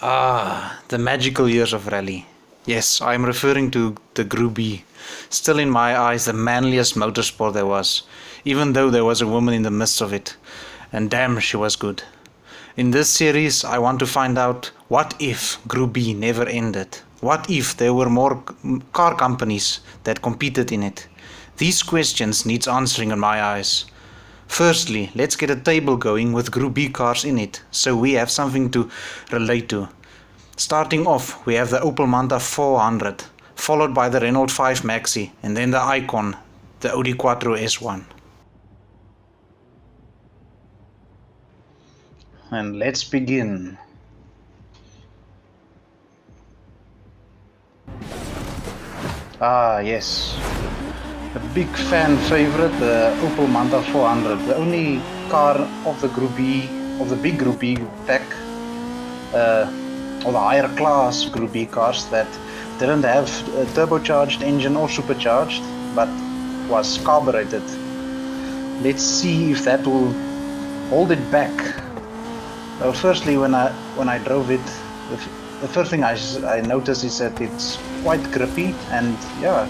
Ah, the magical years of rally. Yes, I am referring to the Group B. Still in my eyes the manliest motorsport there was, even though there was a woman in the midst of it. And damn, she was good. In this series, I want to find out what if Group B never ended? What if there were more car companies that competed in it? These questions needs answering in my eyes. Firstly, let's get a table going with Group B cars in it, so we have something to relate to. Starting off, we have the Opel Manta 400, followed by the Renault 5 Maxi, and then the icon, the Audi Quattro S1. And let's begin. Ah, yes. A big fan favorite, the Opel Manta 400, the only car of the Group B, of the big Group B pack, or the higher class Group B cars that didn't have a turbocharged engine or supercharged, but was carbureted. Let's see if that will hold it back. Well, firstly, when I drove it, the first thing I noticed is that it's quite grippy, and yeah,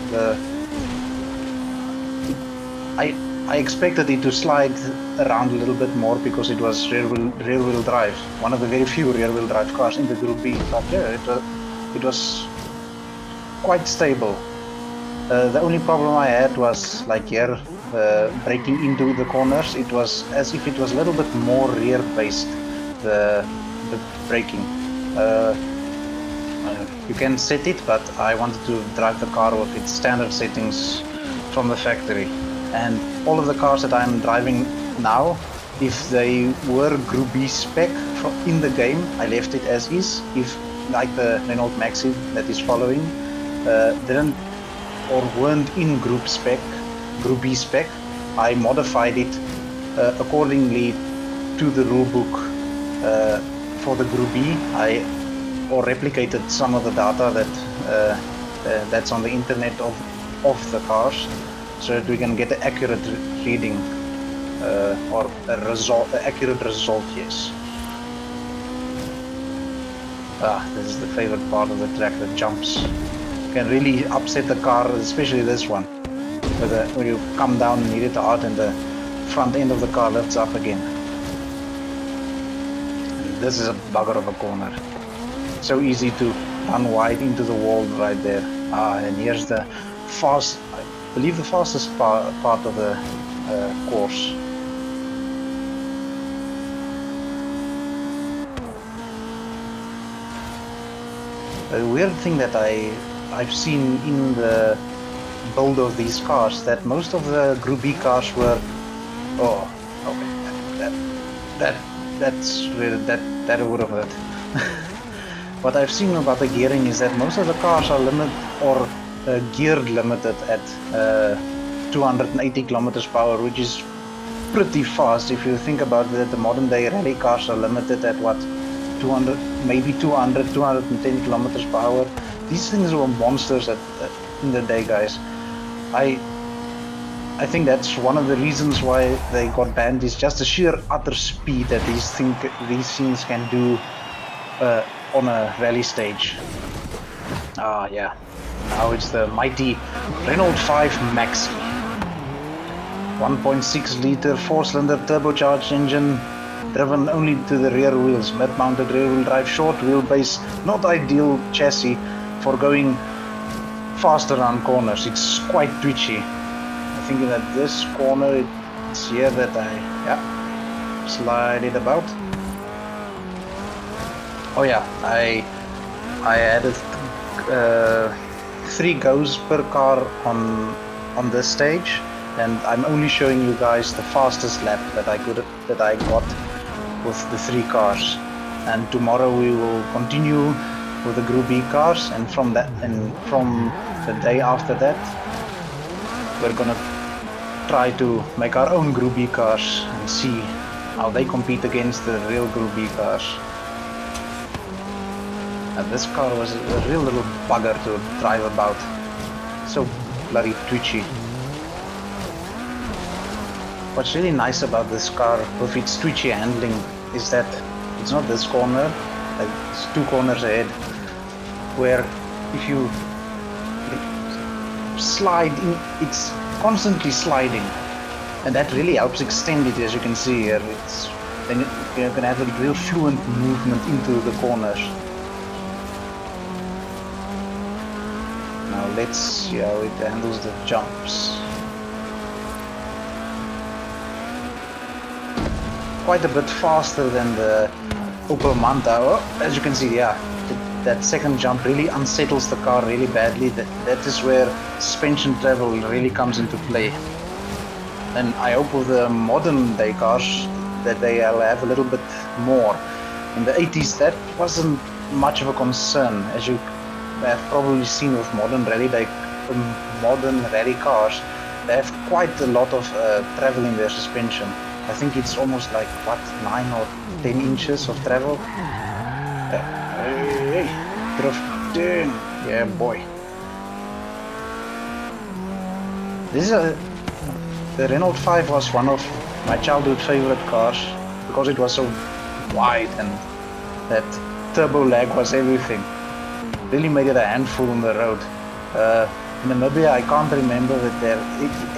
I expected it to slide around a little bit more because it was rear wheel drive, one of the very few rear wheel drive cars in the Group B. But yeah, it was quite stable. The only problem I had was like here, braking into the corners. It was as if it was a little bit more rear based, the braking. You can set it, but I wanted to drive the car with its standard settings from the factory. And all of the cars that I'm driving now, if they were Group B spec in the game, I left it as is. If, like the Renault Maxi that is following, didn't or weren't in Group B spec, I modified it accordingly to the rulebook for the Group B. I replicated some of the data that's on the internet of the cars, so that we can get an accurate reading or an accurate result. Yes. This is the favorite part of the track, the jumps. Can really upset the car, especially this one. When you come down and hit it hard and the front end of the car lifts up again. And this is a bugger of a corner. So easy to run wide into the wall right there. And here's the I believe the fastest part of the course. A weird thing that I've seen in the build of these cars, that most of the Group B cars were that would have hurt. What I've seen about the gearing is that most of the cars are geared limited at 280 kilometers per hour, which is pretty fast. If you think about it, the modern day rally cars are limited at what, 200, maybe 210 kilometers per hour. These things were monsters in the day, guys. I think that's one of the reasons why they got banned, is just the sheer utter speed that these things can do on a rally stage. Yeah. Now it's the mighty Renault 5 Maxi. 1.6 liter 4-cylinder turbocharged engine, driven only to the rear wheels, mid-mounted rear wheel drive, short wheelbase, not ideal chassis for going faster around corners. It's quite twitchy. I think that this corner, it's here that I slide it about. Oh yeah, I added 3 goes per car on this stage, and I'm only showing you guys the fastest lap that I got with the 3 cars. And tomorrow we will continue with the Group B cars, and from the day after that we're gonna try to make our own Group B cars and see how they compete against the real Group B cars. And this car was a real little bugger to drive about. So bloody twitchy. What's really nice about this car with its twitchy handling is that it's not this corner, like it's 2 corners ahead, where if you slide in, it's constantly sliding, and that really helps extend it. As you can see here, then you're gonna have a real fluent movement into the corners. Now let's see how it handles the jumps. Quite a bit faster than the Opel Manta. Oh, as you can see, yeah, that second jump really unsettles the car really badly. That is where suspension travel really comes into play. And I hope with the modern day cars that they'll have a little bit more. In the 80s, that wasn't much of a concern, as you have probably seen with modern rally cars. They have quite a lot of travel in their suspension. I think it's almost like, what, 9 or 10 inches of travel? Hey, drifting! Yeah, boy. The Renault 5 was one of my childhood favorite cars because it was so wide and that turbo lag was everything. Really made it a handful on the road. In Namibia, I can't remember that there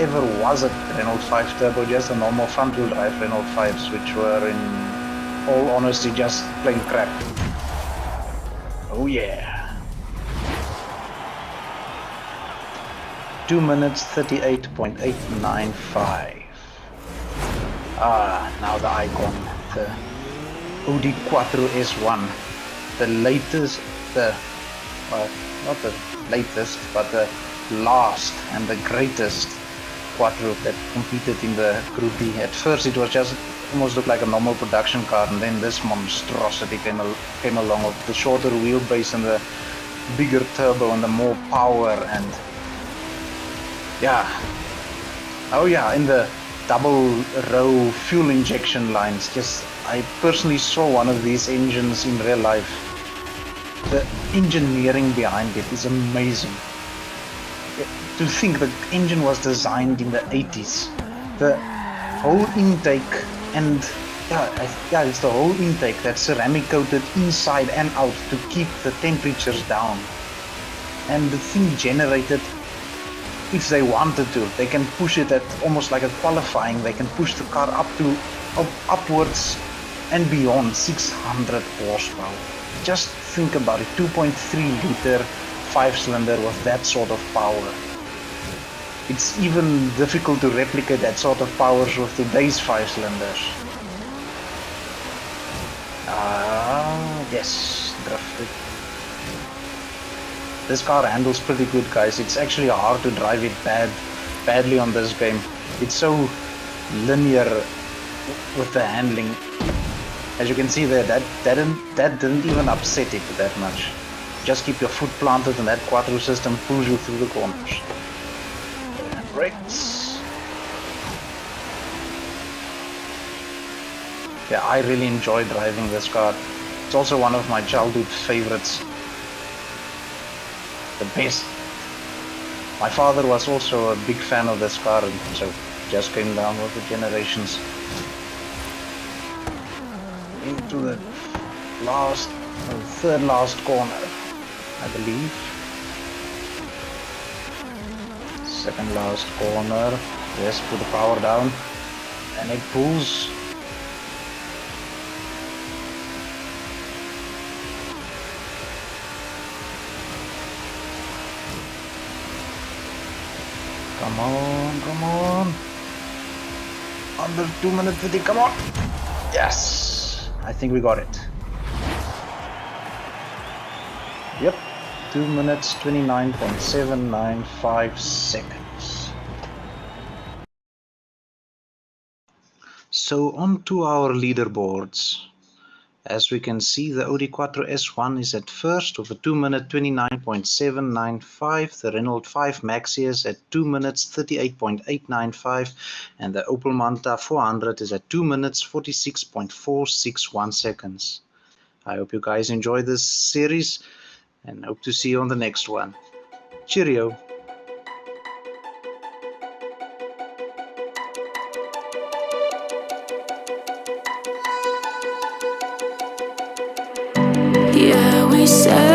ever was a Renault 5 turbo, just a normal front-wheel drive Renault 5s, which were, in all honesty, just plain crap. Oh yeah. 2 minutes 38.895. Now the icon, the Audi Quattro S1, the latest, not the latest, but the last and the greatest Quattro that competed in the Group B. At first it was just almost looked like a normal production car, and then this monstrosity came along with the shorter wheelbase and the bigger turbo and the more power, and yeah, oh yeah, in the double row fuel injection lines. Just, I personally saw one of these engines in real life. The engineering behind it is amazing. To think the engine was designed in the 80s. The whole intake, and yeah, it's the whole intake that's ceramic coated inside and out to keep the temperatures down. And the thing generated, if they wanted to, they can push it at almost like a qualifying. They can push the car upwards and beyond 600 horsepower. Just think about it, 2.3 liter 5-cylinder with that sort of power. It's even difficult to replicate that sort of power with today's 5-cylinders. Yes, drifted. This car handles pretty good, guys. It's actually hard to drive it badly on this game. It's so linear with the handling. As you can see there, that didn't even upset it that much. Just keep your foot planted and that Quattro system pulls you through the corners. And brakes. Yeah, I really enjoy driving this car. It's also one of my childhood favorites. The best. My father was also a big fan of this car, and so just came down with the generations. Into the third last corner, I believe. Second last corner. Yes, put the power down, and it pulls. Come on, come on. Under 2 minutes 50, come on. Yes, I think we got it. Yep, 2 minutes 29.795 seconds. So on to our leaderboards. As we can see, the Audi Quattro S1 is at first with a 2 minute 29.795. The Renault 5 Maxi is at 2 minutes 38.895. And the Opel Manta 400 is at 2 minutes 46.461 seconds. I hope you guys enjoy this series and hope to see you on the next one. Cheerio! said